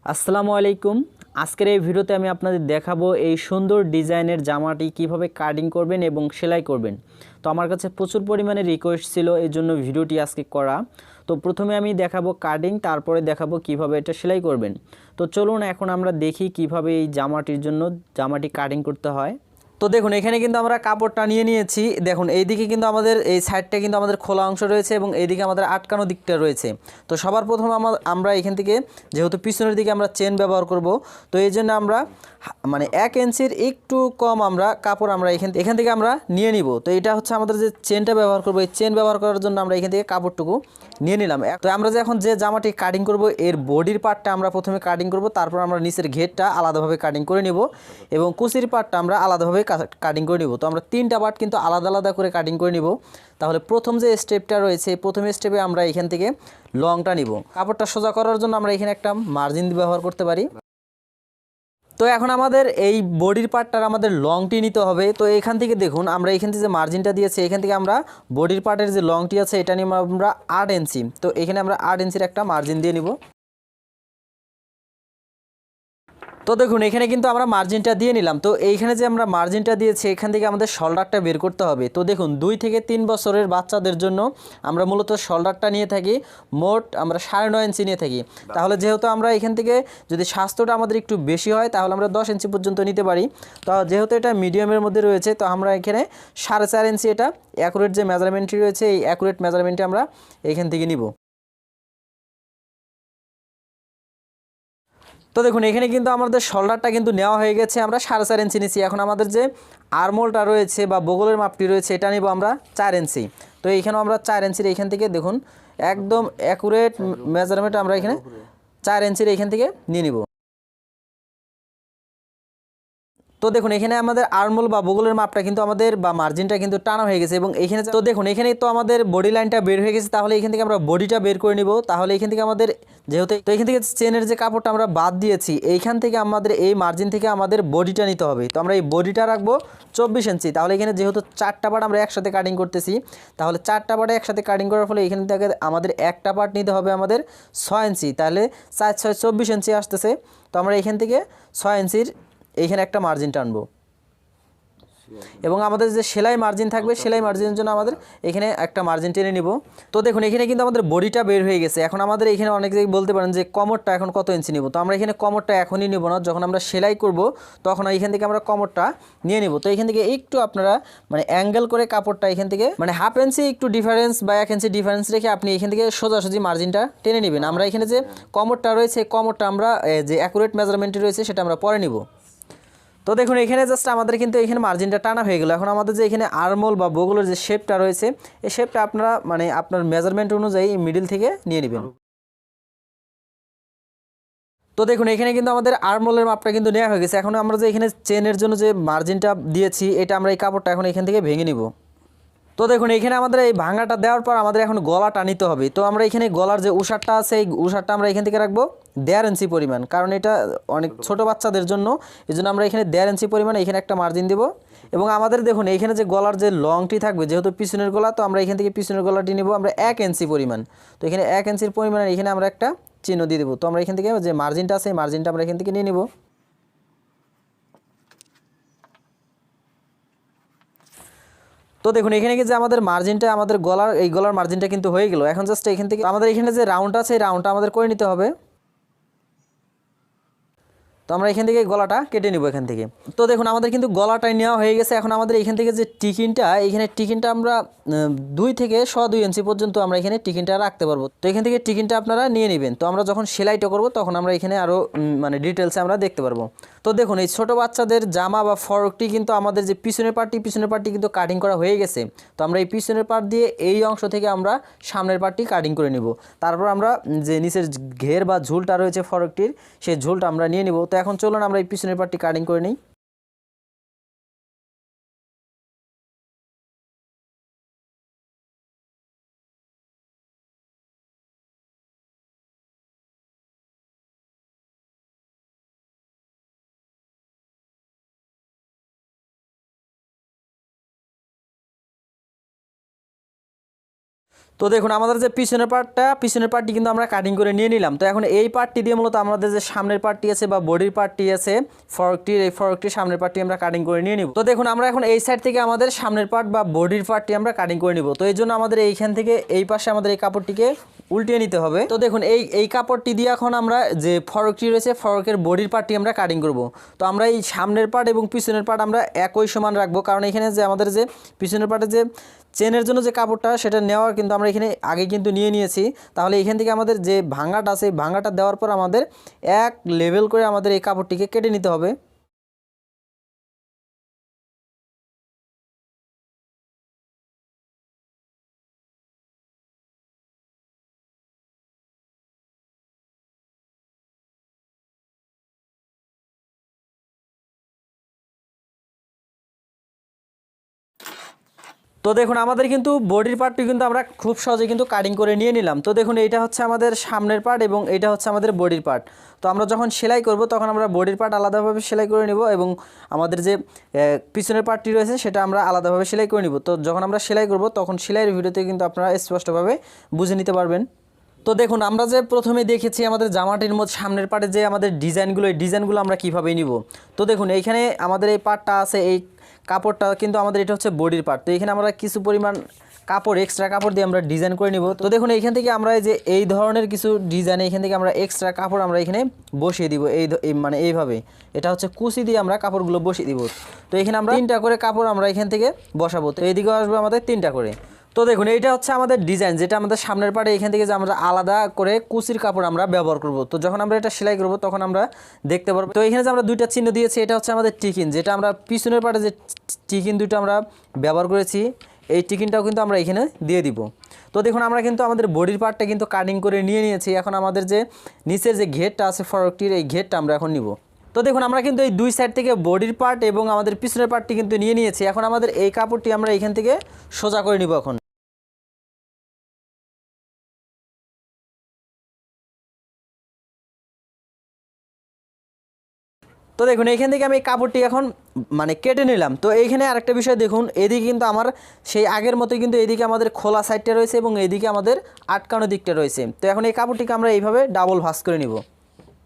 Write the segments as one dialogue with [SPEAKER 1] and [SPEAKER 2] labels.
[SPEAKER 1] আসসালামু আলাইকুম। আজকের এই ভিডিওতে আমি আপনাদের দেখাবো এই সুন্দর ডিজাইনের জামাটি কিভাবে কাটিং করবেন এবং সেলাই করবেন। তো আমার কাছে প্রচুর পরিমাণে রিকোয়েস্ট ছিল, এই জন্য ভিডিওটি আজকে করা। তো প্রথমে আমি দেখাবো কাটিং, তারপরে দেখাবো কিভাবে এটা সেলাই করবেন। তো চলুন এখন আমরা দেখি কিভাবে এই জামাটি কাটিং করতে হয়। তো দেখুন এখানে কিন্তু আমরা কাপড়টা নিয়ে নিয়েছি। দেখুন এইদিকে কিন্তু আমাদের এই সাইডটা কিন্তু আমাদের খোলা অংশ রয়েছে এবং এইদিকে আমাদের আটকানো দিকটা রয়েছে। তো সবার প্রথম আমরা এখান থেকে যেহেতু পিছনের দিকে আমরা চেন ব্যবহার করব, তো এই জন্য আমরা মানে 1 ইঞ্চির একটু কম আমরা কাপড় আমরা এখান থেকে আমরা নিয়ে নিব। তো এটা হচ্ছে আমাদের যে চেনটা ব্যবহার করব, এই চেন ব্যবহার করার জন্য আমরা এখান থেকে কাপড়টুকু নিয়ে নিলাম। তো আমরা যে এখন যে জামাটি কাটিং করব, এর বডির পার্টটা আমরা প্রথমে কাটিং করব, তারপর আমরা নিচের ঘেরটা আলাদাভাবে কাটিং করে নিব এবং কুচির পার্টটা আমরা আলাদাভাবে কাটিং করে নিব। তো আমরা 3টা পার্ট কিন্তু আলাদা আলাদা করে কাটিং করে নিব। তাহলে প্রথম যে স্টেপটা রয়েছে, প্রথম স্টেপে আমরা এখান থেকে লংটা নিব। কাপড়টা সোজা করার জন্য আমরা এখানে একটা মার্জিন ব্যবহার করতে পারি। তো এখন আমাদের এই বডির পার্টটার আমাদের লংটি নিতে হবে। তো এখান থেকে দেখুন আমরা এখান থেকে যে মার্জিনটা দিয়েছি, এখান থেকে আমরা বডির পার্টের যে লংটি আছে এটা নিয়ে আমরা 8 ইঞ্চি। তো এখানে আমরা 8 ইঞ্চির একটা মার্জিন দিয়ে নিব। তো দেখুন এখানে কিন্তু আমরা মার্জিনটা দিয়ে নিলাম। তো এইখানে যে আমরা মার্জিনটা দিয়েছি, এখান থেকে আমাদের শোল্ডারটা বের করতে হবে। তো দেখুন 2 থেকে 3 বছরের বাচ্চাদের জন্য আমরা মূলত শোল্ডারটা নিয়ে থাকি, মোট আমরা 9.5 ইঞ্চি নিয়ে থাকি। তাহলে যেহেতু আমরা এখান থেকে যদি স্বাস্থ্যটা আমাদের একটু বেশি হয়, তাহলে আমরা 10 ইঞ্চি পর্যন্ত নিতে পারি। তো যেহেতু এটা মিডিয়ামের মধ্যে রয়েছে, তো আমরা এখানে 4.5 ইঞ্চি এটা অ্যাকুরেট যে মেজারমেন্টটি রয়েছে, এই অ্যাকুরেট মেজারমেন্টটি আমরা এখান থেকে নিব। তো দেখুন এখানে কিন্তু আমাদের শোল্ডারটা কিন্তু নেওয়া হয়ে গেছে, আমরা 4.5 ইঞ্চি নিচ্ছি। এখন আমাদের যে আর্মোলটা রয়েছে বা বগলের মাপটি রয়েছে, এটা নিব আমরা 4 ইঞ্চি। তো এইখানেও আমরা 4 ইঞ্চির এইখান থেকে দেখুন একদম অ্যাকুরেট মেজারমেন্ট আমরা এখানে 4 ইঞ্চির এইখান থেকে নিয়ে নিব। তো দেখুন এখানে আমাদের আর্মোল বা বগলের মাপটা কিন্তু আমাদের বা মার্জিনটা কিন্তু টানা হয়ে গেছে এবং এখানে তো দেখুন এখানে তো আমাদের বডি লাইনটা বের হয়ে গেছে। তাহলে এখান থেকে আমরা বডিটা বের করে নিব। তাহলে এখান থেকে আমাদের যেহেতু তো এখান থেকে চেনের যে কাপড়টা আমরা বাদ দিয়েছি, এইখান থেকে আমাদের এই মার্জিন থেকে আমাদের বডিটা নিতে হবে। তো আমরা এই বডিটা রাখবো 24 ইঞ্চি। তাহলে এখানে যেহেতু 4টা পার্ট আমরা একসাথে কাটিং করতেছি, তাহলে 4টা পার্টে একসাথে কাটিং করার ফলে এখান থেকে আমাদের একটা পার্ট নিতে হবে আমাদের 6 ইঞ্চি। তাহলে 4 6 24 ইঞ্চি আসতেছে। তো আমরা এখান থেকে 6 ইঞ্চির এইখানে একটা মার্জিন টানবো এবং আমাদের যে সেলাই মার্জিন থাকবে, সেলাই মার্জিনের জন্য আমাদের এখানে একটা মার্জিন টেনে নিব। তো দেখুন এখানে কিন্তু আমাদের বডিটা বের হয়ে গেছে। এখন আমাদের এখানে অনেক জায়গায় বলতে পারেন যে কমরটা এখন কত ইঞ্চি নিব। তো আমরা এখানে কমরটা এখনই নিব না, যখন আমরা সেলাই করব তখন এখান থেকে আমরা কমরটা নিয়ে নিব। তো এখান থেকে একটু আপনারা মানে অ্যাঙ্গেল করে কাপড়টা এখান থেকে মানে 1/2 ইঞ্চি একটু ডিফারেন্স বা 1 ইঞ্চি ডিফারেন্স রেখে আপনি এখান থেকে সোজাসুজি মার্জিনটা টেনে নেবেন। আমরা এখানে যে কমরটা রয়েছে, কমরটা আমরা যে অ্যাকুরেট মেজারমেন্টটি রয়েছে সেটা আমরা পরে নিব। তো দেখুন এখানে জাস্ট আমাদের কিন্তু এখানে মার্জিনটা টানা হয়ে গেল। এখন আমাদের যে এখানে আর্মোল বা বগলের যে শেপটা রয়েছে, এই শেপটা আপনারা মানে আপনার মেজারমেন্ট অনুযায়ী মিডিল থেকে নিয়ে নেবেন। তো দেখুন এখানে কিন্তু আমাদের আর্মোলের মাপটা কিন্তু নেওয়া হয়ে গেছে। এখন আমরা যে এখানে চেনের জন্য যে মার্জিনটা দিয়েছি, এটা আমরা এই কাপড়টা এখন এখান থেকে ভেঙে নিব। তো দেখুন এখানে আমাদের এই ভাঙাটা দেওয়ার পর আমাদের এখন গলাটা নিতে হবে। তো আমরা এখানে গলার যে উষারটা আছে, এই উষারটা আমরা এখান থেকে রাখবো 1.5 ইঞ্চি পরিমাণ, কারণ এটা অনেক ছোট বাচ্চাদের জন্য। এই জন্য আমরা এখানে 1.5 ইঞ্চি পরিমাণ এখানে একটা মার্জিন দেবো। এবং আমাদের দেখুন এইখানে যে গলার যে লংটি থাকবে, যেহেতু পিছনের গলা, তো আমরা এখান থেকে পিছনের গলাটি নেব আমরা 1 ইঞ্চি পরিমাণ। তো এখানে 1 ইঞ্চির পরিমাণ এখানে আমরা একটা চিহ্ন দিয়ে দেবো। তো আমরা এখান থেকে যে মার্জিনটা আছে, এই মার্জিনটা আমরা এখান থেকে নিয়ে নেব। তো দেখুন এখানে যে আমাদের মার্জিনটা, আমাদের গলার মার্জিনটা কিন্তু হয়ে গেল। এখন জাস্ট এখান থেকে আমাদের এখানে যে রাউন্ড আছে, এই রাউন্ডটা আমাদের করে নিতে হবে। তো আমরা এখান থেকে গলাটা কেটে নিব এখান থেকে। তো দেখুন আমাদের কিন্তু গলাটাই নেওয়া হয়ে গেছে। এখন আমাদের এখান থেকে যে টিকিনটা, এখানে টিকিনটা আমরা 2 থেকে 2.25 ইঞ্চি পর্যন্ত আমরা এখানে টিকিনটা রাখতে পারবো। তো এখান থেকে টিকিনটা আপনারা নিয়ে নেবেন। তো আমরা যখন সেলাইটা করব তখন আমরা এখানে আরও মানে ডিটেলসে আমরা দেখতে পারবো। তো দেখুন এই ছোটো বাচ্চাদের জামা বা ফরকটি কিন্তু আমাদের যে পিছনের পার্টটি কিন্তু কাটিং করা হয়ে গেছে। তো আমরা এই পিছনের পার্ট দিয়ে এই অংশ থেকে আমরা সামনের পার্টটি কাটিং করে নিব। তারপর আমরা যে নিচের ঘের বা ঝুলটা রয়েছে ফরকটির, সেই ঝুলটা আমরা নিয়ে নিব। তো এখন চলুন আমরা এই পিছনের পার্টটি কাটিং করে নিই। তো দেখুন আমাদের যে পিছনের পার্টটি কিন্তু আমরা কাটিং করে নিয়ে নিলাম। তো এখন এই পার্টটি দিয়ে মূলত আমাদের যে সামনের পার্টটি আছে বা বডির পার্টটি আছে এই ফরকটির সামনের পার্টটি আমরা কাটিং করে নিয়ে নিব। তো দেখুন আমরা এখন এই সাইড থেকে আমাদের সামনের পার্ট বা বডির পার্টটি আমরা কাটিং করে নিব। তো এই জন্য আমাদের এইখান থেকে এই পাশে আমাদের এই কাপড়টিকে উল্টিয়ে নিতে হবে। তো দেখুন এই কাপড়টি দিয়ে এখন আমরা যে ফরকটি রয়েছে ফরকের বডির পার্টটি আমরা কাটিং করব। তো আমরা এই সামনের পার্ট এবং পিছনের পার্ট আমরা একই সমান রাখবো, কারণ এখানে যে আমাদের যে পিছনের পার্টে যে চেনের জন্য যে কাপড়টা সেটা নেওয়ার কিন্তু আমরা এখানে আগে কিন্তু নিয়ে নিয়েছি। তাহলে এখান থেকে আমাদের যে ভাঙাটা আছে ভাঙাটা দেওয়ার পর আমাদের এক লেভেল করে আমাদের এই কাপড়টিকে কেটে নিতে হবে। তো দেখুন আমাদের কিন্তু বডির পার্টটি কিন্তু আমরা খুব সহজে কিন্তু কাটিং করে নিয়ে নিলাম। তো দেখুন এইটা হচ্ছে আমাদের সামনের পার্ট এবং এইটা হচ্ছে আমাদের বডির পার্ট। তো আমরা যখন সেলাই করব তখন আমরা বডির পার্ট আলাদাভাবে সেলাই করে নেব এবং আমাদের যে পিছনের পার্টটি রয়েছে সেটা আমরা আলাদাভাবে সেলাই করে নেব। তো যখন আমরা সেলাই করব তখন সেলাইয়ের ভিডিওতে কিন্তু আপনারা স্পষ্টভাবে বুঝে নিতে পারবেন। তো দেখুন আমরা যে প্রথমে দেখেছি আমাদের জামাটির মধ্যে সামনের পার্টে যে আমাদের ডিজাইনগুলো এই ডিজাইনগুলো আমরা কীভাবে নিব। তো দেখুন এইখানে আমাদের এই পার্টটা আছে, এই কাপড়টা কিন্তু আমাদের এটা হচ্ছে বডির পার্ট। তো এখানে আমরা কিছু পরিমাণ কাপড় এক্সট্রা কাপড় দিয়ে আমরা ডিজাইন করে নিব। তো দেখুন এইখান থেকে আমরা যে এই ধরনের কিছু ডিজাইন এখান থেকে আমরা এক্সট্রা কাপড় আমরা এখানে বসিয়ে দিব মানে এইভাবে এটা হচ্ছে কুচি দিয়ে আমরা কাপড়গুলো বসিয়ে দিব। তো এখানে আমরা 3টা করে কাপড় আমরা এখান থেকে বসাবো। তো এইদিকেও আসবে আমাদের 3টা করে। তো দেখুন এইটা হচ্ছে আমাদের ডিজাইন, যেটা আমাদের সামনের পার্টে এখান থেকে যে আমরা আলাদা করে কুচির কাপড় আমরা ব্যবহার করব। তো যখন আমরা এটা সেলাই করব তখন আমরা দেখতে পারবো। তো এখানে যে আমরা 2টা চিহ্ন দিয়েছি এটা হচ্ছে আমাদের টিকিন, যেটা আমরা পিছনের পার্টে যে টিকিন 2টা আমরা ব্যবহার করেছি এই টিকিনটাও কিন্তু আমরা এখানে দিয়ে দিব। তো দেখুন আমরা কিন্তু আমাদের বডির পার্টটা কিন্তু কাটিং করে নিয়ে নিয়েছি। এখন আমাদের যে নিচের যে ঘেরটা আছে ফরকটির এই ঘেরটা আমরা এখন নিব। তো দেখুন আমরা কিন্তু এই 2 সাইড থেকে বডির পার্ট এবং আমাদের পিছনের পার্টটি কিন্তু নিয়ে নিয়েছি। এখন আমাদের এই কাপড়টি আমরা এখান থেকে সোজা করে নিব। এখন তো দেখুন এইখান থেকে আমি এই কাপড়টি এখন মানে কেটে নিলাম। তো এইখানে আরেকটা বিষয় দেখুন, এদিকে কিন্তু আমার সেই আগের মতোই কিন্তু এইদিকে আমাদের খোলা সাইডটা রয়েছে এবং এইদিকে আমাদের আটকানো দিকটা রয়েছে। তো এখন এই কাপড়টিকে আমরা এইভাবে ডাবল ভাঁজ করে নিব।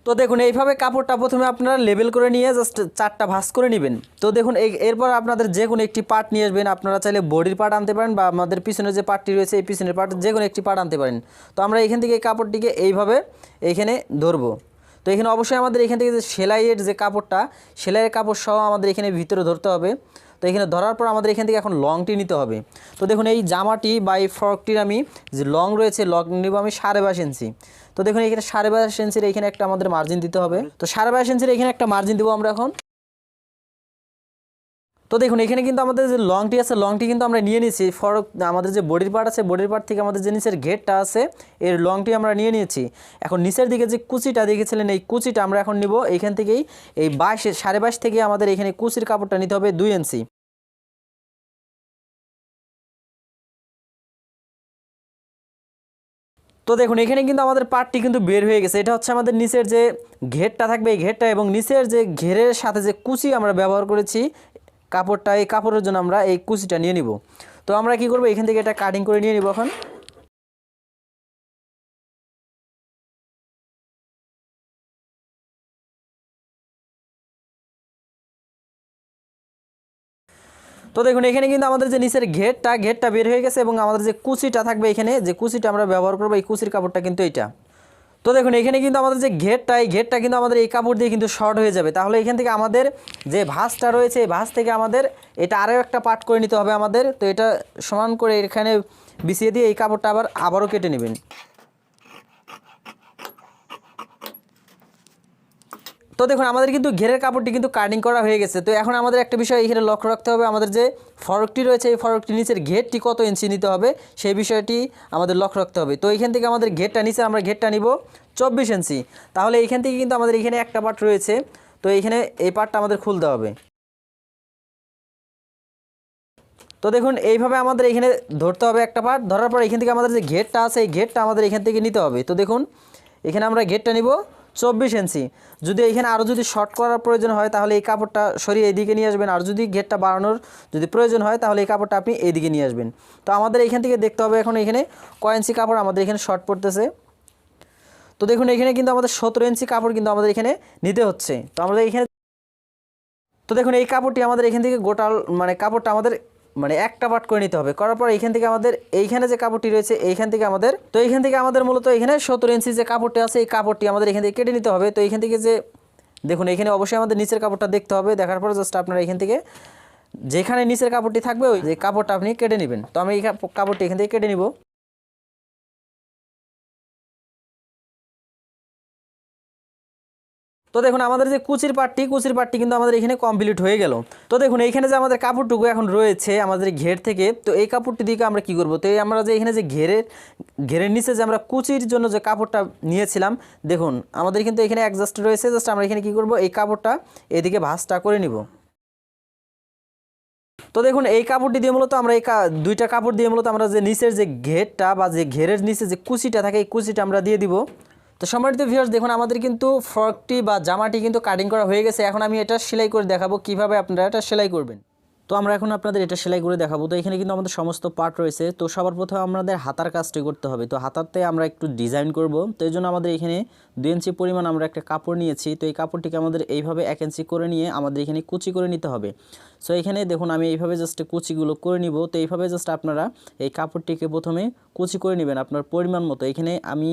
[SPEAKER 1] তো দেখুন এইভাবে কাপড়টা প্রথমে আপনারা লেবেল করে নিয়ে জাস্ট 4টা ভাঁজ করে নেবেন। তো দেখুন এরপর আপনাদের যে কোনো একটি পার্ট নিয়ে আসবেন। আপনারা চাইলে বডির পার্ট আনতে পারেন বা আমাদের পিছনে যে পার্টটি রয়েছে এই পিছনের পার্ট যে কোনো একটি পার্ট আনতে পারেন। তো আমরা এখান থেকে এই কাপড়টিকে এইভাবে এইখানে ধরবো। তো এখানে অবশ্যই আমাদের এখান থেকে যে সেলাইয়ের যে কাপড়টা সেলাইয়ের কাপড় সহ আমাদের এখানে ভিতরে ধরতে হবে। তো এখানে ধরার পর আমাদের এখান থেকে এখন লংটি নিতে হবে। তো দেখুন এই জামাটি বা এই ফ্রকটির আমি যে লং রয়েছে লং নিব আমি 22.5 ইঞ্চি। তো দেখুন এখানে 22.5 ইঞ্চির এখানে একটা আমাদের মার্জিন দিতে হবে। তো 22.5 ইঞ্চির এখানে একটা মার্জিন দেবো আমরা এখন। তো দেখুন এখানে কিন্তু আমাদের যে লংটি আছে লংটি কিন্তু আমরা নিয়ে নিয়েছি। ফরক আমাদের যে বডির পার্ট আছে বডির পার্ট থেকে আমাদের যে নিচের ঘেরটা আছে এর লংটি আমরা নিয়ে নিয়েছি। এখন নিচের দিকে যে কুচিটা দেখেছিলেন এই কুচিটা আমরা এখন নিব এইখান থেকেই এই 22.5 থেকে আমাদের এখানে কুচির কাপড়টা নিতে হবে 2 ইঞ্চি। তো দেখুন এখানে কিন্তু আমাদের পার্টটি কিন্তু বের হয়ে গেছে। এটা হচ্ছে আমাদের নিচের যে ঘেরটা থাকবে এই ঘেরটা এবং নিচের যে ঘেরের সাথে যে কুচি আমরা ব্যবহার করেছি কাপড়টা এই কাপড়ের জন্য আমরা এই কুচিটা নিয়ে নিব। তো আমরা কি করব এখান থেকে এটা কাটিং করে নিয়ে নিব এখন। তো দেখুন এখানে কিন্তু আমাদের যে নিচের ঘেরটা বের হয়ে গেছে এবং আমাদের যে কুচিটা থাকবে এখানে যে কুচিটা আমরা ব্যবহার করব এই কুচির কাপড়টা কিন্তু এইটা। তো দেখুন এখানে কিন্তু আমাদের যে এই ঘেরটা কিন্তু আমাদের এই কাপড় দিয়ে কিন্তু শর্ট হয়ে যাবে। তাহলে এখান থেকে আমাদের যে ভাঁজটা রয়েছে এই ভাঁজ থেকে আমাদের এটা আরও একটা পার্ট করে নিতে হবে আমাদের। তো এটা সমান করে এখানে বিছিয়ে দিয়ে এই কাপড়টা আবারও কেটে নেবেন। তো দেখুন আমাদের কিন্তু ঘেরের কাপড়টি কিন্তু কাটিং করা হয়ে গেছে। তো এখন আমাদের একটা বিষয় এখানে লক্ষ্য রাখতে হবে, আমাদের যে ফরকটি রয়েছে এই ফরকটির নিচের ঘেরটি কত ইঞ্চি নিতে হবে সেই বিষয়টি আমাদের লক্ষ্য রাখতে হবে। তো এইখান থেকে আমাদের ঘেরটা নিচে আমরা ঘেরটা নিব 24 ইঞ্চি। তাহলে এইখান থেকে কিন্তু আমাদের এখানে একটা পার্ট রয়েছে। তো এইখানে এই পার্টটা আমাদের খুলতে হবে। তো দেখুন এইভাবে আমাদের এখানে ধরতে হবে একটা পার্ট। ধরার পর এখান থেকে আমাদের যে ঘেরটা আছে এই ঘেরটা আমাদের এখান থেকে নিতে হবে। তো দেখুন এখানে আমরা ঘেরটা নিব 24 ইঞ্চি। যদি এখানে আরও যদি শর্ট করার প্রয়োজন হয় তাহলে এই কাপড়টা সরিয়ে এইদিকে নিয়ে আসবেন, আর যদি ঘেরটা বাড়ানোর যদি প্রয়োজন হয় তাহলে এই কাপড়টা আপনি এইদিকে নিয়ে আসবেন। তো আমাদের এখান থেকে দেখতে হবে এখন এখানে কয় ইঞ্চি কাপড় আমাদের এখানে শর্ট পড়তেছে। তো দেখুন এখানে কিন্তু আমাদের 17 ইঞ্চি কাপড় কিন্তু আমাদের এখানে নিতে হচ্ছে। তো আমাদের এখানে তো দেখুন এই কাপড়টি আমাদের এখান থেকে গোটাল মানে কাপড়টা আমাদের মানে একটা পার্ট করে নিতে হবে। করার পর এইখান থেকে আমাদের এইখানে যে কাপড়টি রয়েছে এইখান থেকে আমাদের মূলত এখানে 17 ইঞ্চি যে কাপড়টি আছে এই কাপড়টি আমাদের এখান থেকে কেটে নিতে হবে। তো এইখান থেকে যে দেখুন এখানে অবশ্যই আমাদের নিচের কাপড়টা দেখতে হবে। দেখার পর জাস্ট আপনারা এখান থেকে যেখানে নিচের কাপড়টি থাকবে ওই যে কাপড়টা আপনি কেটে নেবেন। তো আমি এই কাপড়টি এখান থেকে কেটে নিব। তো দেখুন আমাদের যে কুচির পাটটি কিন্তু আমাদের এখানে কমপ্লিট হয়ে গেল। তো দেখুন এইখানে যে আমাদের কাপড়টুকু এখন রয়েছে আমাদের ঘের থেকে, তো এই কাপড়টি দিকে আমরা কি করব, তো এই আমরা যে এখানে যে ঘেরের নিচে যে আমরা কুচির জন্য যে কাপড়টা নিয়েছিলাম, দেখুন আমাদের কিন্তু এখানে অ্যাডজাস্ট রয়েছে। জাস্ট আমরা এখানে কি করব, এই কাপড়টা এদিকে ভাঁজটা করে নিব। তো দেখুন এই কাপড়টি দিয়ে মূলত আমরা এই দুইটা কাপড় দিয়ে মূলত আমরা যে নিচের যে ঘেরটা বা যে ঘেরের নিচে যে কুচিটা থাকে এই কুচিটা আমরা দিয়ে দিব। তো সম্মানিত ভিউয়ার্স দেখুন আমাদের কিন্তু ফ্রকটি বা জামাটি কিন্তু কাটিং করা হয়ে গেছে। এখন আমি এটা সেলাই করে দেখাবো কিভাবে আপনারা এটা সেলাই করবেন। তো আমরা এখন আপনাদের এটা সেলাই করে দেখাবো। তো এখানে কিন্তু আমাদের সমস্ত পার্ট রয়েছে। তো সবার প্রথমে আমাদের হাতার কাজটি করতে হবে। তো হাতাতে আমরা একটু ডিজাইন করব। তো এই জন্য আমাদের এখানে 2 ইঞ্চি পরিমাণ আমরা একটা কাপড় নিয়েছি। তো এই কাপড়টিকে আমাদের এইভাবে 1 ইঞ্চি করে নিয়ে আমাদের এখানে কুচি করে নিতে হবে। সো এখানে দেখুন আমি এইভাবে জাস্ট কুচিগুলো করে নিব। তো এইভাবে জাস্ট আপনারা এই কাপড়টিকে প্রথমে কুচি করে নেবেন আপনার পরিমাণ মতো। এখানে আমি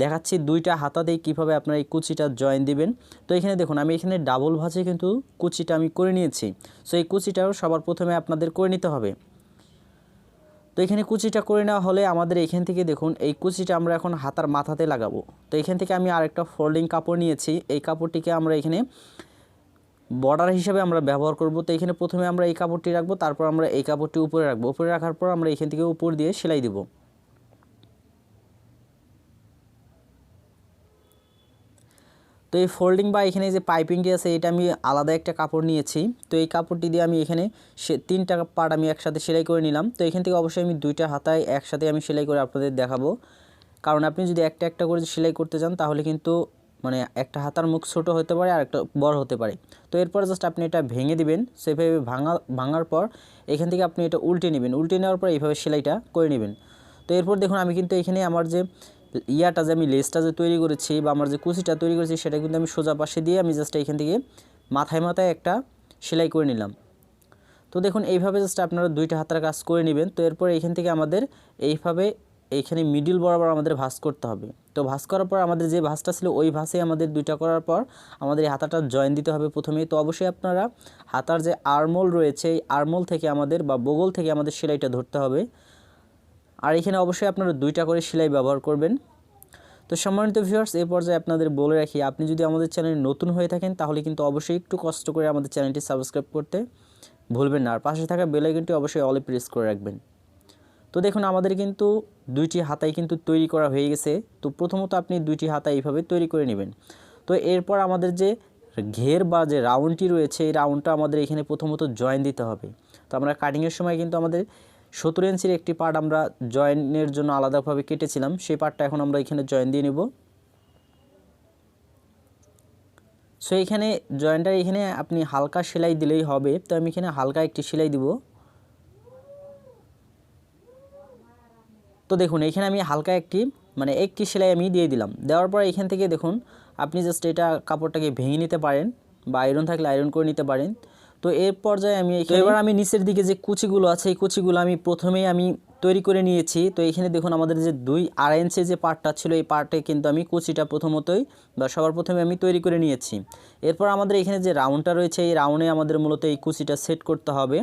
[SPEAKER 1] দেখাচ্ছি দুইটা হাতাতেই কীভাবে আপনারা এই কুচিটা জয়েন দিবেন। তো এখানে দেখুন আমি এখানে ডাবল ভাঁজে কিন্তু কুচিটা আমি করে নিয়েছি। সো এই কুচিটাও সবার প্রথমে আপনাদের করে নিতে হবে। তো এখানে কুচিটা করে নেওয়া হলে আমাদের এখান থেকে দেখুন এই কুচিটা আমরা এখন হাতার মাথাতে লাগাবো। তো এখান থেকে আমি আরেকটা ফোল্ডিং কাপড় নিয়েছি। এই কাপড়টিকে আমরা এখানে বর্ডার হিসাবে আমরা ব্যবহার করব। তো এখানে প্রথমে আমরা এই কাপড়টি রাখবো, তারপর আমরা এই কাপড়টি উপরে রাখবো। উপরে রাখার পর আমরা এখান থেকে উপর দিয়ে সেলাই দিব। তো এই ফোল্ডিং বা এখানে যে পাইপিংটি আছে এটা আমি আলাদা একটা কাপড় নিয়েছি। তো এই কাপড়টি দিয়ে আমি এখানে 3টা পার্ট আমি একসাথে সেলাই করে নিলাম। তো এখান থেকে অবশ্যই আমি 2টা হাতায় একসাথে আমি সেলাই করে আপনাদের দেখাবো, কারণ আপনি যদি একটা একটা করে সেলাই করতে চান তাহলে কিন্তু মানে একটা হাতার মুখ ছোট হতে পারে আর একটা বড় হতে পারে। তো এরপর জাস্ট আপনি এটা ভেঙে দিবেন। সেভাবে ভাঙার পর এখান থেকে আপনি এটা উল্টে নেবেন। উল্টে নেওয়ার পর এইভাবে সেলাইটা করে নেবেন। তো এরপর দেখুন আমি কিন্তু এখানে আমার যে ইয়াটা যে আমি লেসটা যে তৈরি করেছি বা আমার যে কুচিটা তৈরি করেছি সেটা কিন্তু আমি সোজা পাশে দিয়ে আমি জাস্ট এখান থেকে মাথায় একটা সেলাই করে নিলাম। তো দেখুন এইভাবে জাস্ট আপনারা 2টা হাতের কাজ করে নেবেন। তো এরপর এখান থেকে আমাদের এইভাবে এইখানে মিডিল বরাবর আমাদের ভাঁজ করতে হবে। তো ভাঁজ করার পর আমাদের যে ভাঁজটা ছিল ওই ভাঁজে আমাদের 2টা করার পর আমাদের এই হাতাটা জয়েন দিতে হবে প্রথমেই। তো অবশ্যই আপনারা হাতার যে আর্মোল রয়েছে এই আর্মোল থেকে আমাদের বা বগল থেকে আমাদের সেলাইটা ধরতে হবে। আর এখানে অবশ্যই আপনারা 2টা করে সেলাই ব্যবহার করবেন। তো সম্মানিত ভিউয়ার্স এই পর্যায়ে আপনাদের বলে রাখি, আপনি যদি আমাদের চ্যানেলে নতুন হয়ে থাকেন তাহলে কিন্তু অবশ্যই একটু কষ্ট করে আমাদের চ্যানেলটি সাবস্ক্রাইব করতে ভুলবেন না, আর পাশে থাকা বেল আইকনটি অবশ্যই অলে প্রেস করে রাখবেন। তো দেখুন আমাদের কিন্তু 2টি হাতাই কিন্তু তৈরি করা হয়ে গেছে। তো প্রথমত আপনি 2টি হাতা এইভাবে তৈরি করে নেবেন। তো এরপর আমাদের যে ঘের বা যে রাউন্ডটি রয়েছে এই রাউন্ডটা আমাদের এখানে প্রথমত জয়েন দিতে হবে। তো আমরা কাটিংয়ের সময় কিন্তু আমাদের 17 ইঞ্চির একটি পার্ট আমরা জয়েনের জন্য আলাদাভাবে কেটেছিলাম, সেই পার্টটা এখন আমরা এখানে জয়েন দিয়ে নেব। সো এখানে জয়েন্টটা এখানে আপনি হালকা সেলাই দিলেই হবে। তো আমি এখানে হালকা একটি সেলাই দিব। তো দেখুন এখানে আমি হালকা একটি সেলাই আমি দিয়ে দিলাম। দেওয়ার পর এখান থেকে দেখুন আপনি জাস্ট এটা কাপড়টাকে ভেঙে নিতে পারেন বা আয়রন থাকলে আয়রন করে নিতে পারেন। তো এর পর্যায়ে আমি এবার আমি নিচের দিকে যে কুচিগুলো আছে এই কুচিগুলো আমি প্রথমেই আমি তৈরি করে নিয়েছি। তো এখানে দেখুন আমাদের যে 2.5 ইঞ্চি যে পার্টটা ছিল এই পার্টে কিন্তু আমি কুচিটা প্রথমতই বা সবার প্রথমে আমি তৈরি করে নিয়েছি। এরপর আমাদের এখানে যে রাউন্ডটা রয়েছে এই রাউন্ডে আমাদের মূলত এই কুচিটা সেট করতে হবে।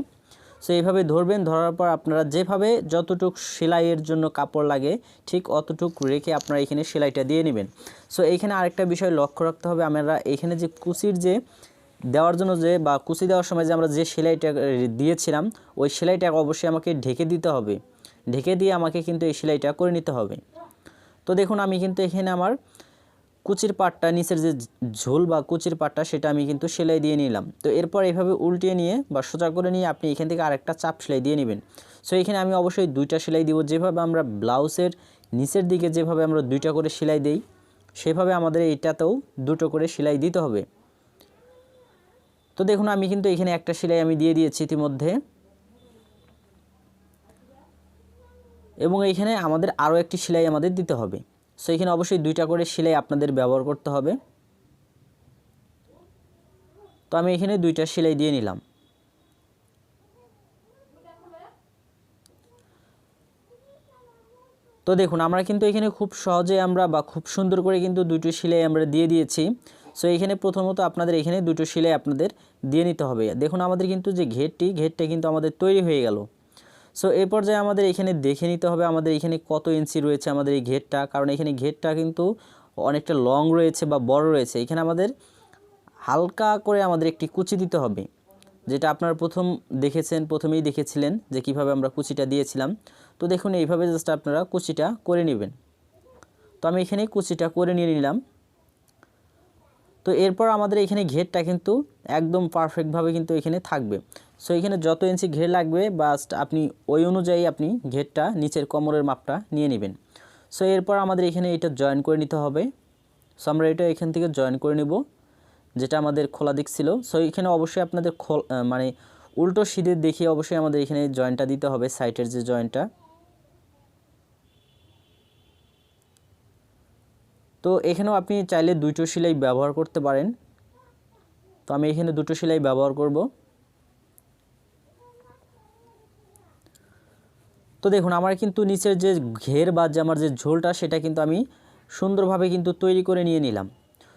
[SPEAKER 1] সো এইভাবে ধরবেন, ধরার পর আপনারা যেভাবে যতটুক সেলাইয়ের জন্য কাপড় লাগে ঠিক অতটুক রেখে আপনারা এখানে সেলাইটা দিয়ে নেবেন। সো এইখানে আরেকটা বিষয় লক্ষ্য রাখতে হবে, আমরা এখানে যে কুচির যে দেওয়ার জন্য যে বা কুচি দেওয়ার সময় যে আমরা যে সেলাইটা দিয়েছিলাম ওই সেলাইটা অবশ্যই আমাকে ঢেকে দিতে হবে। ঢেকে দিয়ে আমাকে কিন্তু এই সেলাইটা করে নিতে হবে। তো দেখুন আমি কিন্তু এখানে আমার কুচির পাটটা নিচের যে ঝোল বা কুচির পাটটা সেটা আমি কিন্তু সেলাই দিয়ে নিলাম। তো এরপর এইভাবে উল্টিয়ে নিয়ে বা সোজা করে নিয়ে আপনি এখান থেকে আরেকটা চাপ সেলাই দিয়ে নেবেন। সো এখানে আমি অবশ্যই 2টা সেলাই দিব। যেভাবে আমরা ব্লাউজের নিচের দিকে যেভাবে আমরা 2টা করে সেলাই দেই সেভাবে আমাদের এইটাতেও দুটো করে সেলাই দিতে হবে। তো দেখুন আমি কিন্তু এখানে একটা সেলাই আমি দিয়ে দিয়েছি ইতিমধ্যে, এবং এইখানে আমাদের আরও একটি সেলাই আমাদের দিতে হবে। সো এখানে অবশ্যই দুইটা করে সেলাই আপনাদের ব্যবহার করতে হবে। তো আমি এখানে দুইটা সেলাই দিয়ে নিলাম। তো দেখুন আমরা কিন্তু এখানে খুব সহজে আমরা বা খুব সুন্দর করে কিন্তু দুটো সেলাই আমরা দিয়ে দিয়েছি। সো এখানে প্রথমত আপনাদের এখানে দুটো সেলাই আপনাদের দিয়ে নিতে হবে। দেখুন আমাদের কিন্তু যে ঘেরটা কিন্তু আমাদের তৈরি হয়ে গেল। সো এই পর্যায়ে আমাদের এখানে দেখে নিতে হবে আমাদের এখানে কত ইঞ্চি রয়েছে আমাদের এই ঘেরটা, কারণ এখানে ঘেরটা কিন্তু অনেকটা লং রয়েছে বা বড় রয়েছে। এখানে আমাদের হালকা করে আমাদের একটি কুচি দিতে হবে, যেটা আপনারা প্রথমেই দেখেছিলেন যে কিভাবে আমরা কুচিটা দিয়েছিলাম। তো দেখুন এইভাবে জাস্ট আপনারা কুচিটা করে নেবেন। তো আমি এখানে কুচিটা করে নিয়ে নিলাম। তো এরপর আমাদের এখানে ঘেরটা কিন্তু একদম পারফেক্টভাবে কিন্তু এখানে থাকবে। সো এখানে যত ইঞ্চি ঘের লাগবে বাস্ট আপনি ওই অনুযায়ী আপনি ঘেরটা নিচের কোমরের মাপটা নিয়ে নেবেন। সো এরপর আমাদের এখানে এটা জয়েন করে নিতে হবে। সো আমরা এটা এখান থেকে জয়েন করে নেব, যেটা আমাদের খোলা দিক ছিল। সো এখানে অবশ্যই আপনাদের মানে উল্টো সিধে দেখিয়ে অবশ্যই আমাদের এখানে জয়েন্টটা দিতে হবে, সাইডের যে জয়েন্টটা। তো এখানেও আপনি চাইলে দুটো সেলাই ব্যবহার করতে পারেন। তো আমি এখানে দুটো সেলাই ব্যবহার করব। তো দেখুন আমার কিন্তু নিচের যে ঘের বা যে আমার যে ঝোলটা সেটা কিন্তু আমি সুন্দরভাবে কিন্তু তৈরি করে নিয়ে নিলাম।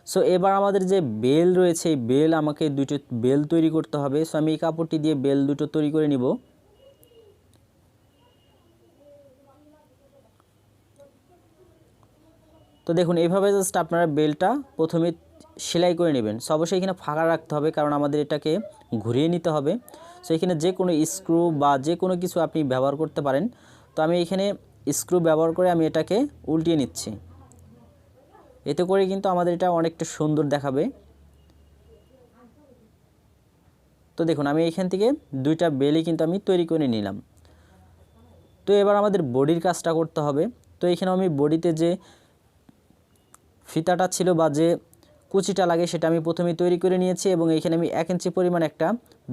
[SPEAKER 1] সো এবার আমাদের যে বেল রয়েছে এই বেল আমাকে দুটো বেল তৈরি করতে হবে। সো আমি এই কাপড়টি দিয়ে বেল দুটো তৈরি করে নিব। তো দেখুন এইভাবে জাস্ট আপনারা বেলটা প্রথমে সেলাই করে নেবেন। সো অবশ্যই এখানে ফাঁকা রাখতে হবে, কারণ আমাদের এটাকে ঘুরিয়ে নিতে হবে। সো এখানে যে কোনো স্ক্রু বা যে কোনো কিছু আপনি ব্যবহার করতে পারেন। তো আমি এখানে স্ক্রু ব্যবহার করে আমি এটাকে উল্টিয়ে নিচ্ছি। এতে করে কিন্তু আমাদের এটা অনেকটা সুন্দর দেখাবে। তো দেখুন আমি এখান থেকে দুইটা বেলই কিন্তু আমি তৈরি করে নিলাম। তো এবার আমাদের বডির কাজটা করতে হবে। তো এখানে আমি বডিতে যে ফিতাটা ছিল বা যে কুচিটা লাগে সেটা আমি প্রথমেই তৈরি করে নিয়েছি, এবং এখানে আমি 1 ইঞ্চি পরিমাণ একটা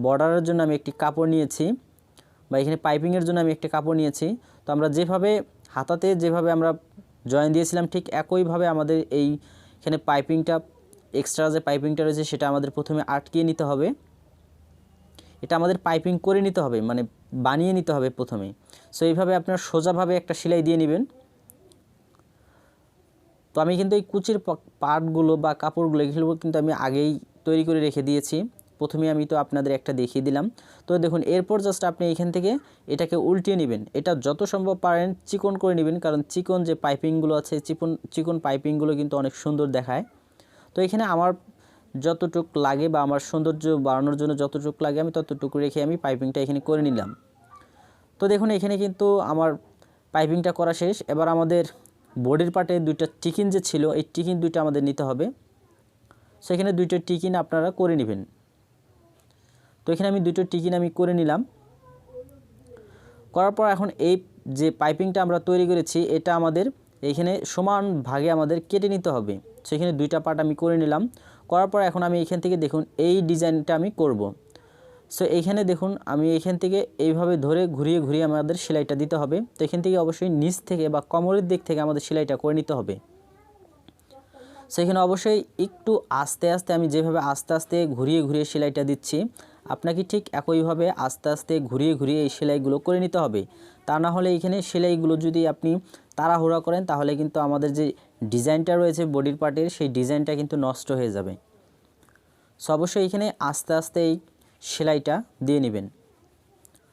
[SPEAKER 1] বর্ডারের জন্য আমি একটি কাপড় নিয়েছি, বা এখানে পাইপিংয়ের জন্য আমি একটি কাপড় নিয়েছি। তো আমরা যেভাবে হাতাতে যেভাবে আমরা জয়েন দিয়েছিলাম ঠিক একইভাবে আমাদের এইখানে পাইপিংটা এক্সট্রা যে পাইপিংটা রয়েছে সেটা আমাদের প্রথমে আটকিয়ে নিতে হবে। এটা আমাদের পাইপিং করে নিতে হবে, মানে বানিয়ে নিতে হবে প্রথমে। সো এইভাবে আপনারা সোজাভাবে একটা সেলাই দিয়ে নেবেন। তো আমি কিন্তু এই কুচির পার্টগুলো বা কাপড়গুলো এগুলো কিন্তু আমি আগেই তৈরি করে রেখে দিয়েছি। প্রথমে আমি তো আপনাদের একটা দেখিয়ে দিলাম। তো দেখুন এরপর জাস্ট আপনি এখান থেকে এটাকে উল্টিয়ে নেবেন। এটা যত সম্ভব পারেন চিকন করে নেবেন, কারণ চিকন যে পাইপিংগুলো আছে চিকন পাইপিংগুলো কিন্তু অনেক সুন্দর দেখায়। তো এখানে আমার যতটুক লাগে বা আমার সৌন্দর্য বাড়ানোর জন্য যতটুক লাগে আমি ততটুকু রেখে আমি পাইপিংটা এখানে করে নিলাম। তো দেখুন এখানে কিন্তু আমার পাইপিংটা করা শেষ। এবার আমাদের বডির পার্টে দুইটা টিকিন যে ছিল এই টিকিন দুইটা আমাদের নিতে হবে। সেখানে দুইটা টিকিন আপনারা করে নেবেন। তো এখানে আমি দুটো টিকিন আমি করে নিলাম। করার পর এখন এই যে পাইপিংটা আমরা তৈরি করেছি এটা আমাদের এইখানে সমান ভাগে আমাদের কেটে নিতে হবে। সেখানে দুইটা পার্ট আমি করে নিলাম। করার পর এখন আমি এখান থেকে দেখুন এই ডিজাইনটা আমি করব। সো এইখানে দেখুন আমি এখান থেকে এইভাবে ধরে ঘুরিয়ে ঘুরিয়ে আমাদের সেলাইটা দিতে হবে। তো এখান থেকে অবশ্যই নিচ থেকে বা কোমরের দিক থেকে আমাদের সেলাইটা করে নিতে হবে। সেখানে অবশ্যই একটু আস্তে আস্তে আমি যেভাবে আস্তে আস্তে ঘুরিয়ে ঘুরিয়ে সেলাইটা দিচ্ছি আপনাকে ঠিক একইভাবে আস্তে আস্তে ঘুরিয়ে ঘুরিয়ে এই সেলাইগুলো করে নিতে হবে। তা না হলে এখানে সেলাইগুলো যদি আপনি তাড়াহুড়া করেন তাহলে কিন্তু আমাদের যে ডিজাইনটা রয়েছে বডির পার্টের সেই ডিজাইনটা কিন্তু নষ্ট হয়ে যাবে। সো অবশ্যই এখানে আস্তে আস্তে এই সেলাইটা দিয়ে নেবেন।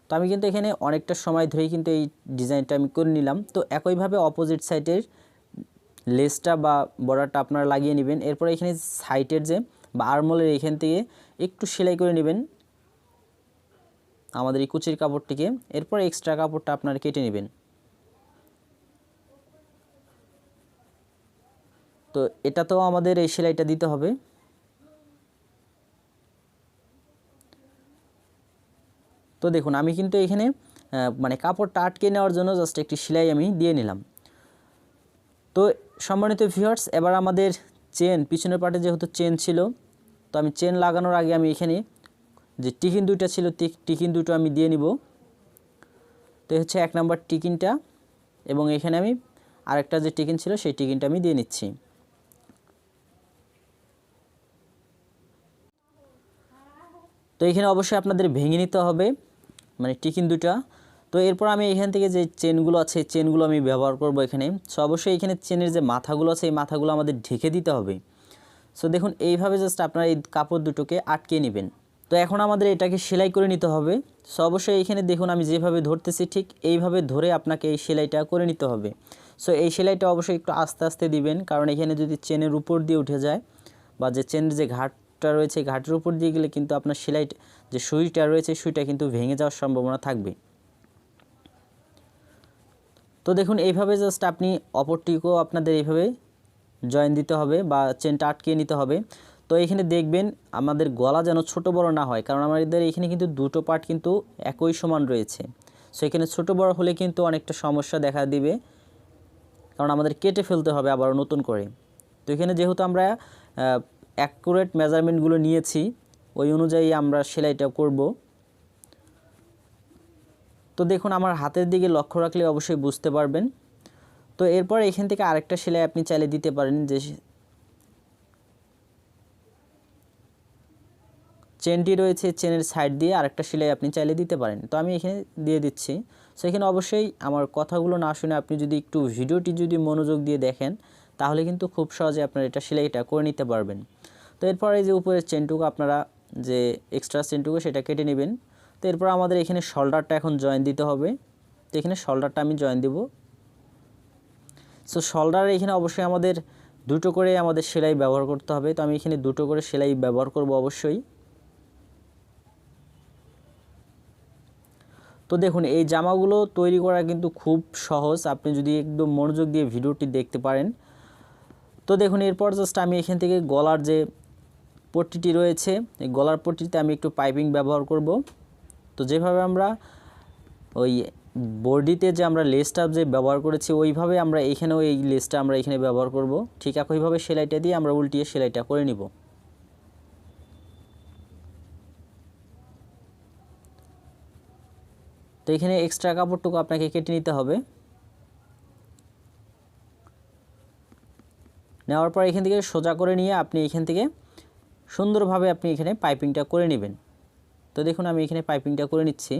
[SPEAKER 1] তো আমি কিন্তু এখানে অনেকটা সময় ধরেই কিন্তু এই ডিজাইনটা আমি করে নিলাম। তো একইভাবে অপোজিট সাইডের লেসটা বা বর্ডারটা আপনারা লাগিয়ে নেবেন। এরপর এখানে সাইডের যে বা আর্মহোলের এখান থেকে একটু সেলাই করে নেবেন আমাদের এই কুচির কাপড়টিকে। এরপর এক্সট্রা কাপড়টা আপনারা কেটে নেবেন। তো এটাতেও আমাদের এই সেলাইটা দিতে হবে। তো দেখুন আমি কিন্তু এখানে মানে কাপড়টা আটকে নেওয়ার জন্য জাস্ট একটি সেলাই আমি দিয়ে নিলাম। তো সম্মানিত ভিউয়ার্স, এবার আমাদের চেন পিছনের পার্টে যেহেতু চেন ছিল, তো আমি চেন লাগানোর আগে আমি এখানে যে টিকিন দুইটা ছিল টিকিন দুটো আমি দিয়ে নিব। তো হচ্ছে 1 নাম্বার টিকিনটা, এবং এখানে আমি আরেকটা যে টিকিন ছিল সেই টিকিনটা আমি দিয়ে নিচ্ছি। তো এখানে অবশ্যই আপনাদের ভেঙে নিতে হবে মানে টিকিন দুটা। তো এরপর আমি এখান থেকে যে চেনগুলো আছে চেনগুলো আমি ব্যবহার করব এখানে। সো অবশ্যই এখানে চেনের যে মাথাগুলো আছে এই মাথাগুলো আমাদের ঢেকে দিতে হবে। সো দেখুন এইভাবে জাস্ট আপনারা এই কাপড় দুটোকে আটকে নেবেন। তো এখন আমাদের এটাকে সেলাই করে নিতে হবে। সো অবশ্যই এখানে দেখুন আমি যেভাবে ধরতেছি ঠিক এইভাবে ধরে আপনাকে এই সেলাইটা করে নিতে হবে। সো এই সেলাইটা অবশ্যই একটু আস্তে আস্তে দিবেন, কারণ এখানে যদি চেনের উপর দিয়ে উঠে যায় বা যে চেনের যে ঘাটটা রয়েছে ঘাটের উপর দিয়ে গেলে কিন্তু আপনার সেলাই যে সুইটা রয়েছে সুইটা কিন্তু ভেঙে যাওয়ার সম্ভাবনা থাকবে। তো দেখুন এইভাবে জাস্ট আপনি অপরটিকেও আপনাদের এইভাবে জয়েন দিতে হবে বা চেনটা আটকে নিতে হবে। তো এখানে দেখবেন আমাদের গলা যেন ছোট বড় না হয়, কারণ আমাদের এখানে কিন্তু দুটো পার্ট কিন্তু একই সমান রয়েছে। সো এখানে ছোট বড় হলে কিন্তু অনেকটা সমস্যা দেখা দিবে, কারণ আমাদের কেটে ফেলতে হবে আবার নতুন করে। তো এখানে যেহেতু আমরা অ্যাকুরেট মেজারমেন্টগুলো নিয়েছি ওই অনুযায়ী আমরা সেলাইটা করব। তো দেখুন আমার হাতের দিকে লক্ষ্য রাখলে অবশ্যই বুঝতে পারবেন। তো এরপর এখান থেকে আরেকটা সেলাই আপনি চাইলে দিতে পারেন, যে চেনটি রয়েছে চেনের সাইড দিয়ে আরেকটা সেলাই আপনি চাইলে দিতে পারেন। তো আমি এখানে দিয়ে দিচ্ছি। সো এখানে অবশ্যই আমার কথাগুলো না শুনে আপনি যদি একটু ভিডিওটি যদি মনোযোগ দিয়ে দেখেন তাহলে কিন্তু খুব সহজে আপনারা এটা সেলাইটা করে নিতে পারবেন। তো এরপর এই যে উপরের চেনটুকু আপনারা যে এক্সট্রা চেনটুকু সেটা কেটে নেবেন। তো এরপর আমাদের এখানে শোল্ডারটা এখন জয়েন দিতে হবে। তো এখানে শোল্ডারটা আমি জয়েন দিব। সো শোল্ডারে এখানে অবশ্যই আমাদের দুটো করে আমাদের সেলাই ব্যবহার করতে হবে। তো আমি এখানে দুটো করে সেলাই ব্যবহার করব অবশ্যই। তো দেখুন এই জামাগুলো তৈরি করা কিন্তু খুব সহজ, আপনি যদি একদম মনোযোগ দিয়ে ভিডিওটি দেখতে পারেন। তো দেখুন এরপর জাস্ট আমি এখান থেকে গলার যে পট্টিটি রয়েছে এই গলার পট্টিতে আমি একটু পাইপিং ব্যবহার করব। তো যেভাবে আমরা ওই বডিতে যে আমরা লেসটা যে ব্যবহার করেছি ওইভাবে আমরা এখানেও এই লেসটা আমরা এখানে ব্যবহার করব। ঠিক একইভাবে সেলাইটা দিয়ে আমরা উল্টিয়ে সেলাইটা করে নিব। তো এখানে এক্সট্রা কাপড়টুকু আপনাকে কেটে নিতে হবে। নেওয়ার পর এখান থেকে সোজা করে নিয়ে আপনি এখান থেকে সুন্দরভাবে আপনি এখানে পাইপিংটা করে নেবেন। তো দেখুন আমি এখানে পাইপিংটা করে নিচ্ছি।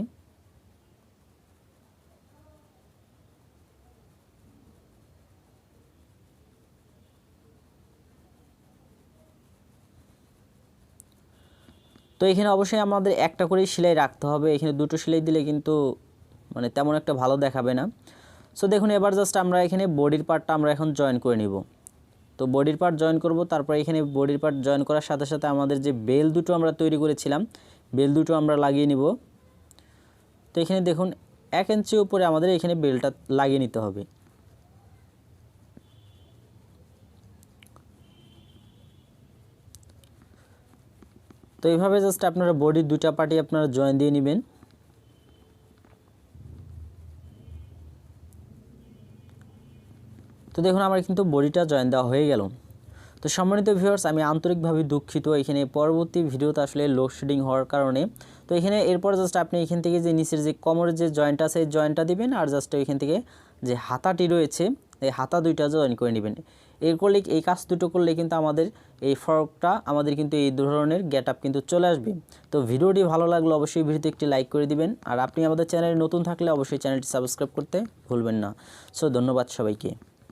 [SPEAKER 1] তো এখানে অবশ্যই আমাদের একটা করে সেলাই রাখতে হবে, এখানে দুটো সেলাই দিলে কিন্তু মানে তেমন একটা ভালো দেখাবে না। সো দেখুন এবার জাস্ট আমরা এখানে বডির পার্টটা আমরা এখন জয়েন করে নিব। তো বডির পার্ট জয়েন করব, তারপর এখানে বডির পার্ট জয়েন করার সাথে সাথে আমাদের যে বেল দুটো আমরা তৈরি করেছিলাম বেল দুটো আমরা লাগিয়ে নিব। তো এখানে দেখুন 1 ইঞ্চি উপরে আমাদের এখানে বেলটা লাগিয়ে নিতে হবে। তো এইভাবে জাস্ট আপনারা বডির দুটা পার্টি আপনারা জয়েন দিয়ে নেবেন। তো দেখুন আমার কিন্তু বডিটা জয়েন দেওয়া হয়ে গেল। তো সম্মানিত ভিউয়ার্স, আমি আন্তরিকভাবে দুঃখিত এখানে পরবর্তী ভিডিওতে আসলে লোডশেডিং হওয়ার কারণে। তো এখানে এরপর জাস্ট আপনি এখান থেকে যে নিচের যে কোমরের যে জয়েন্ট আছে এই জয়েন্টটা দিবেন, আর জাস্ট এখান থেকে যে হাতাটি রয়েছে এই হাতা দুইটা জয়েন করে নেবেন। এর করলে এই কাজ দুটো করলে কিন্তু আমাদের এই ফ্রকটা আমাদের কিন্তু এই ধরনের গেট আপ কিন্তু চলে আসবে। তো ভিডিওটি ভালো লাগলে অবশ্যই ভিডিওতে একটি লাইক করে দিবেন, আর আপনি আমাদের চ্যানেলে নতুন থাকলে অবশ্যই চ্যানেলটি সাবস্ক্রাইব করতে ভুলবেন না। সো ধন্যবাদ সবাইকে।